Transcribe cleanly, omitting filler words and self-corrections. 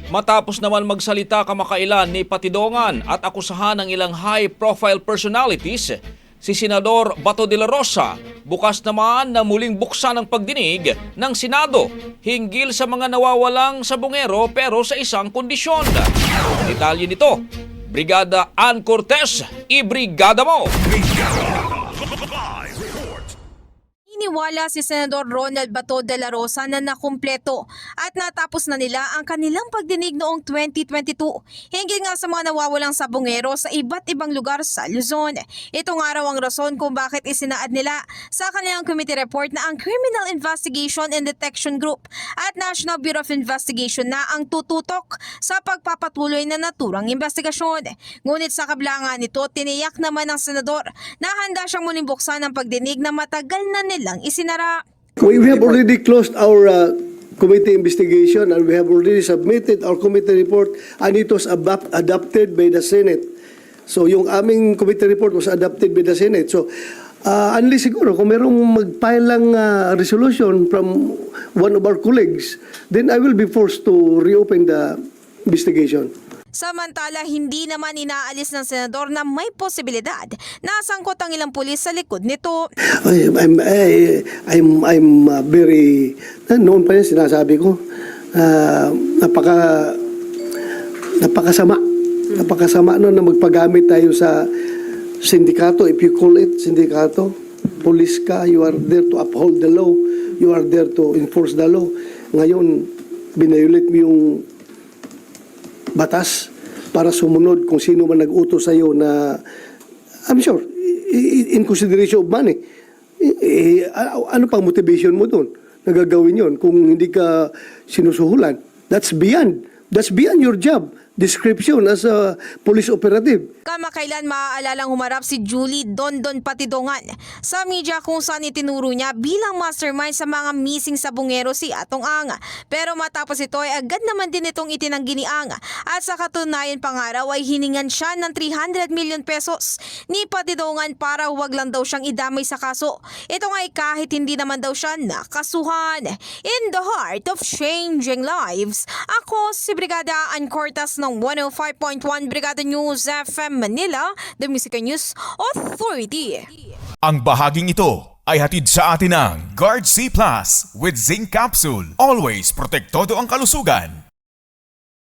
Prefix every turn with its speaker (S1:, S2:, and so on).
S1: Matapos naman magsalita kamakailan ni Patidongan at akusahan ng ilang high-profile personalities, si Senador Bato de la Rosa bukas naman na muling buksan ang pagdinig ng Senado hinggil sa mga nawawalang sabungero pero sa isang kondisyon. Detalye nito, Brigada Ann Cortez, ibrigada mo!
S2: Iniwala si Senador Ronald Bato de la Rosa na nakumpleto at natapos na nila ang kanilang pagdinig noong 2022 hinggil nga sa mga nawawalang sabungero sa iba't ibang lugar sa Luzon. Ito nga raw ang rason kung bakit isinaad nila sa kanilang committee report na ang Criminal Investigation and Detection Group at National Bureau of Investigation na ang tututok sa pagpapatuloy na naturang investigasyon. Ngunit sa kabila nito, tiniyak naman ng senador na handa siyang muling buksan ang pagdinig na matagal na nilang isinara.
S3: We have already closed our committee investigation and we have already submitted our committee report and it was adopted by the Senate. So yung aming committee report was adopted by the Senate. So unless siguro kung merong mag-file lang resolution from one of our colleagues, then I will be forced to reopen the investigation.
S2: Samantala, hindi naman inaalis ng senador na may posibilidad na sangkot ang ilang pulis sa likod nito.
S3: I'm very, noon pa yan sinasabi ko, napakasama noon na magpagamit tayo sa sindikato, if you call it sindikato, police ka, you are there to uphold the law, you are there to enforce the law. Ngayon, binayulit mo yung batas para sumunod kung sino man nag-utos sa iyo na, I'm sure, in consideration of money. Ano pang motivation mo doon? Nagagawin yon kung hindi ka sinusuhulan. That's beyond your job description as a police operative.
S2: Kamakailan maaalalang humarap si Julie Dondon Patidongan sa media kung saan itinuro niya bilang mastermind sa mga missing sabungero si Atong Ang. Pero matapos ito ay agad naman din itong itinanggi ni Ang at sa katunayan pangaraw ay hiningan siya ng 300 million pesos ni Patidongan para huwag lang daw siyang idamay sa kaso. Ito nga ay kahit hindi naman daw siya nakasuhan. In the heart of changing lives, ako si Brigada Ann Cortez ng 105.1 Brigada News FM Manila, The Music News Authority.
S4: Ang bahaging ito ay hatid sa atin ng Guard C Plus with Zinc Capsule. Always protektado ang kalusugan.